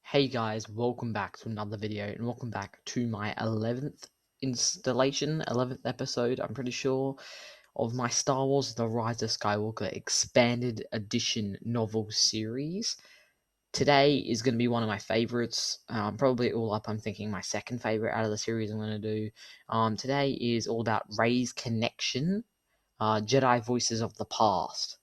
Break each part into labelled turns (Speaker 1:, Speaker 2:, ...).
Speaker 1: Hey guys, welcome back to another video and welcome back to my 11th installation, 11th episode, I'm pretty sure, of my Star Wars The Rise of Skywalker Expanded Edition novel series. Today is going to be one of my favorites, probably all up I'm thinking my second favorite out of the series I'm going to do. Today is all about Reys Connection, Jedi Voices of the Past.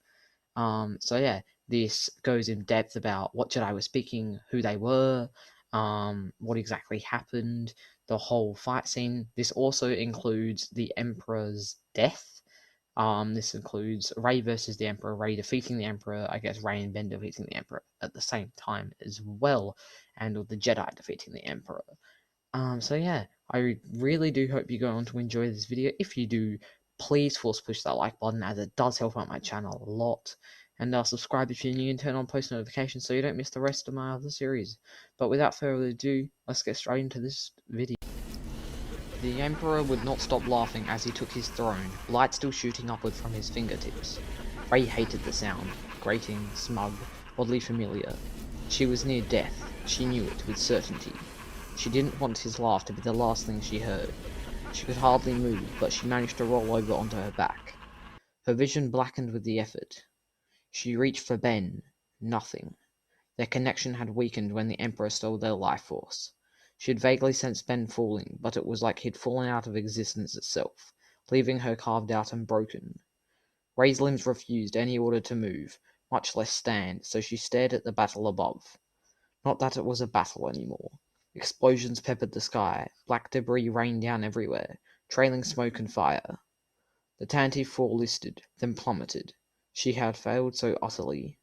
Speaker 1: So yeah, this goes in depth about what Jedi were speaking, who they were, what exactly happened, the whole fight scene. This also includes the Emperor's death. This includes Rey versus the Emperor, Rey defeating the Emperor, I guess Rey and Ben defeating the Emperor at the same time as well, and all the Jedi defeating the Emperor. So yeah, I really do hope you go on to enjoy this video. If you do, please force push that like button, as it does help out my channel a lot. And subscribe if you're new and turn on post notifications so you don't miss the rest of my other series. But without further ado, let's get straight into this video. The Emperor would not stop laughing as he took his throne, light still shooting upward from his fingertips. Rey hated the sound, grating, smug, oddly familiar. She was near death, she knew it with certainty. She didn't want his laugh to be the last thing she heard. She could hardly move, but she managed to roll over onto her back. Her vision blackened with the effort. She reached for Ben. Nothing. Their connection had weakened when the Emperor stole their life force. She had vaguely sensed Ben falling, but it was like he'd fallen out of existence itself, leaving her carved out and broken. Rey's limbs refused any order to move, much less stand, so she stared at the battle above. Not that it was a battle anymore. Explosions peppered the sky, black debris rained down everywhere, trailing smoke and fire. The Tantive 4 listed, then plummeted. She had failed so utterly.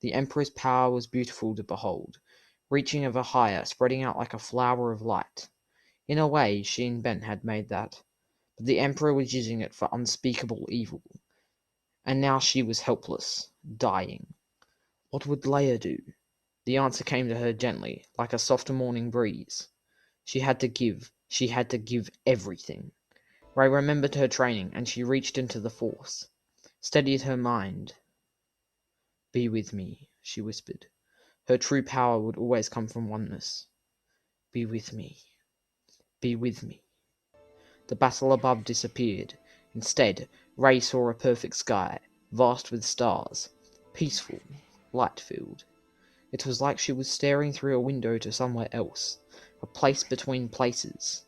Speaker 1: The Emperor's power was beautiful to behold, reaching ever higher, spreading out like a flower of light. In a way, she and Ben had made that, but the Emperor was using it for unspeakable evil. And now she was helpless, dying. What would Leia do? The answer came to her gently, like a soft morning breeze. She had to give everything. Rey remembered her training, and she reached into the Force, steadied her mind. Be with me, she whispered. Her true power would always come from oneness. Be with me. Be with me. The battle above disappeared. Instead, Rey saw a perfect sky, vast with stars, peaceful, light-filled. It was like she was staring through a window to somewhere else, a place between places.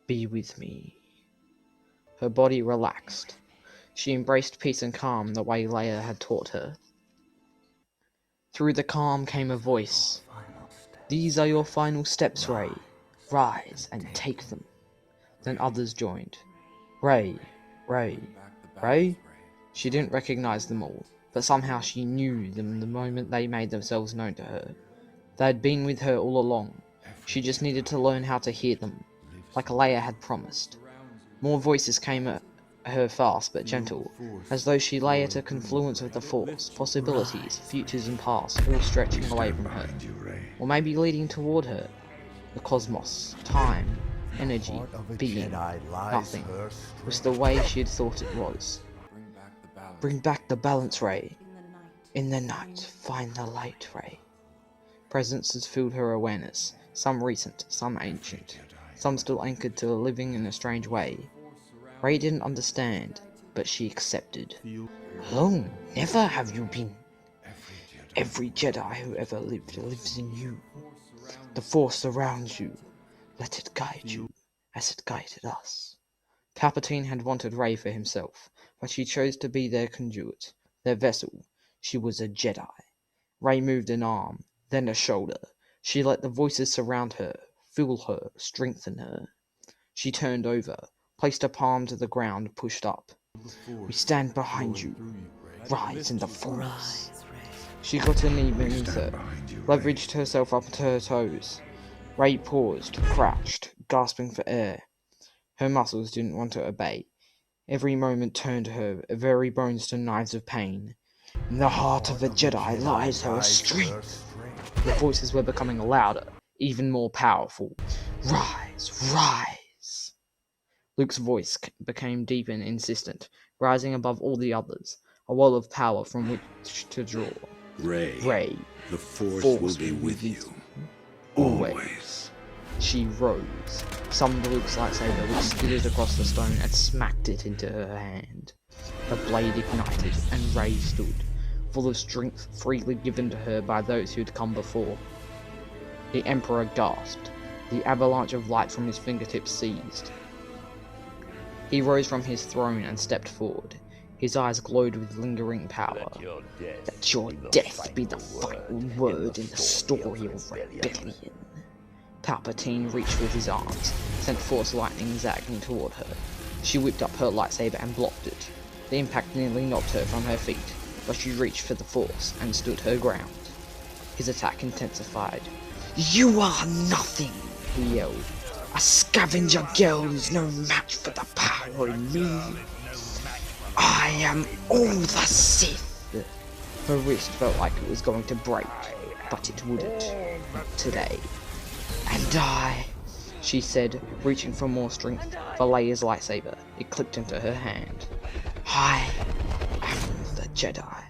Speaker 1: Be with me. Her body relaxed. She embraced peace and calm the way Leia had taught her. Through the calm came a voice. These are your final steps, Rey. Rise and take them. Then others joined. Rey, Rey, Rey? She didn't recognize them all, but somehow she knew them the moment they made themselves known to her. They had been with her all along. She just needed to learn how to hear them, like Leia had promised. More voices came at her fast but gentle, as though she lay at a confluence of the Force, possibilities, futures and pasts, all stretching away from her, or maybe leading toward her. The cosmos, time, energy, being, nothing, was the way she had thought it was. Bring back the balance, Rey. In the night, find the light, Rey. Presences filled her awareness, some recent, some ancient, some still anchored to living in a strange way. Rey didn't understand, but she accepted. Alone, never have you been. Every Jedi who ever lived lives in you. The Force surrounds you. Let it guide you, as it guided us. Palpatine had wanted Rey for himself, but she chose to be their conduit, their vessel. She was a Jedi. Rey moved an arm, then a shoulder. She let the voices surround her, fill her, strengthen her. She turned over, placed a palm to the ground, pushed up. We stand behind you. Rise in the Force. She got a knee beneath her, leveraged herself up to her toes. Rey paused, crouched, gasping for air. Her muscles didn't want to obey. Every moment turned her very bones to knives of pain. In the heart of a Jedi lies her strength. The voices were becoming louder, even more powerful. Rise, rise. Luke's voice became deep and insistent, rising above all the others, a wall of power from which to draw.
Speaker 2: Rey,
Speaker 1: Rey,
Speaker 2: the Force will be with you.
Speaker 1: always. She rose, summoned Luke's lightsaber, which skidded across the stone and smacked it into her hand. The blade ignited, and Rey stood, full of strength freely given to her by those who had come before. The Emperor gasped. The avalanche of light from his fingertips ceased. He rose from his throne and stepped forward. His eyes glowed with lingering power. Let your death be the final word in the story of rebellion. Palpatine reached with his arms, sent force lightning zagging toward her. She whipped up her lightsaber and blocked it. The impact nearly knocked her from her feet, but she reached for the force and stood her ground. His attack intensified. "You are nothing," he yelled. "A scavenger girl is no match for the power in me. I am all the Sith." Her wrist felt like it was going to break, but it wouldn't. Not today. "And I," she said, reaching for more strength for Leia's lightsaber. It clipped into her hand. "I am the Jedi."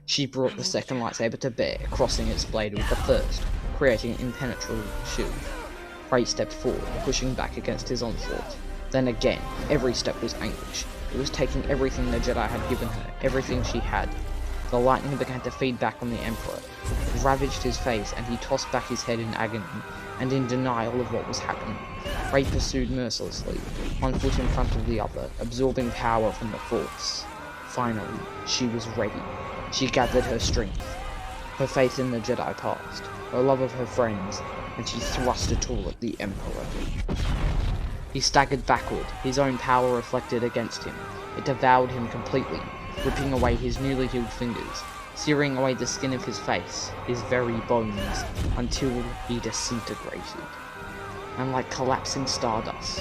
Speaker 1: She brought the second lightsaber to bear, crossing its blade with the first, creating an impenetrable shield. Rey stepped forward, pushing back against his onslaught. Then again, every step was anguish. It was taking everything the Jedi had given her, everything she had. The lightning began to feed back on the Emperor. It ravaged his face, and he tossed back his head in agony, and in denial of what was happening. Rey pursued mercilessly, one foot in front of the other, absorbing power from the Force. Finally, she was ready. She gathered her strength. Her faith in the Jedi passed, her love of her friends, and she thrust it all at the Emperor. He staggered backward, his own power reflected against him. It devoured him completely, ripping away his newly healed fingers, searing away the skin of his face, his very bones, until he disintegrated. And like collapsing stardust,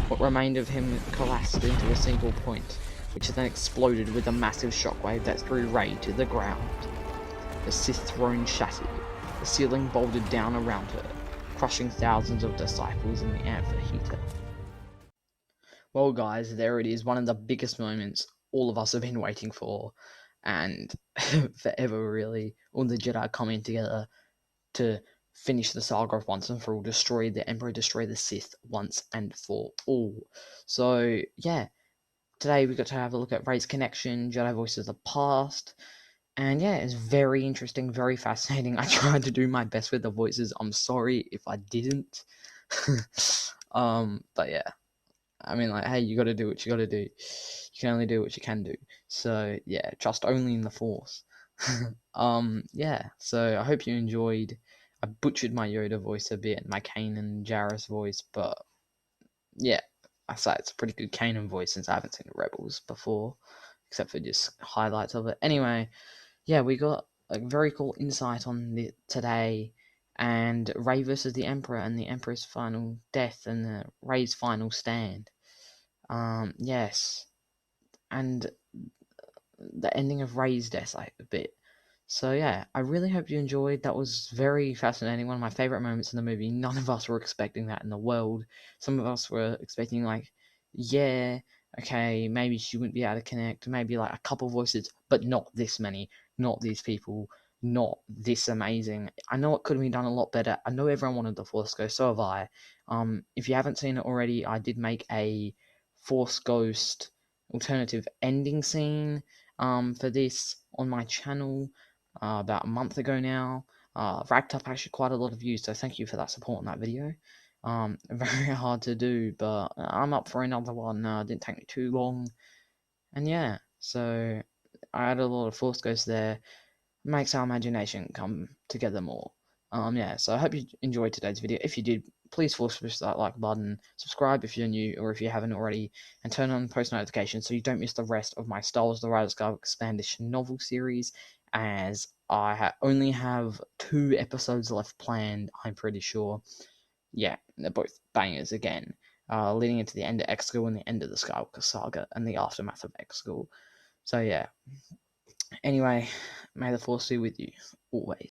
Speaker 1: what remained of him collapsed into a single point, which then exploded with a massive shockwave that threw Rey to the ground. The Sith throne shattered, the ceiling bolted down around her, crushing thousands of disciples in the amphitheater. Well guys, there it is, one of the biggest moments all of us have been waiting for, and forever really, all the Jedi coming together to finish the saga of once and for all, destroy the Emperor, destroy the Sith once and for all. So yeah, today we got to have a look at Reys Connection, Jedi Voices of the Past, and yeah, it's very interesting, very fascinating. I tried to do my best with the voices, I'm sorry if I didn't. But yeah. I mean, like, hey, you gotta do what you gotta do. You can only do what you can do. So, yeah, trust only in the Force. Yeah, so I hope you enjoyed. I butchered my Yoda voice a bit, my Kanan Jarrus voice, but yeah, I say it's a pretty good Kanan voice since I haven't seen Rebels before, except for just highlights of it. Anyway, yeah, we got a very cool insight on today, and Rey versus the Emperor, and the Emperor's final death, and Rey's final stand. Yes, and the ending of Rey's death, like, a bit. So yeah, I really hope you enjoyed. That was very fascinating. One of my favorite moments in the movie. None of us were expecting that in the world. Some of us were expecting, like, yeah, okay, maybe she wouldn't be able to connect, maybe like a couple voices, but not this many, not these people, not this amazing. I know it could have been done a lot better. I know everyone wanted the Force Ghost, so have I. If you haven't seen it already, I did make a Force Ghost alternative ending scene for this on my channel about a month ago now. Racked up actually quite a lot of views, so thank you for that support on that video. Very hard to do, but I'm up for another one. Didn't take me too long, and yeah, so I added a lot of Force Ghosts there. Makes our imagination come together more. Yeah, so I hope you enjoyed today's video. If you did, please force push that like button, subscribe if you're new or if you haven't already, and turn on post notifications so you don't miss the rest of my Star Wars: The Rise of Skywalker Expanded novel series, as I only have 2 episodes left planned, I'm pretty sure. Yeah, they're both bangers again, leading into the end of Exegol and the end of the Skywalker Saga and the aftermath of Exegol. So yeah. Anyway, may the Force be with you always.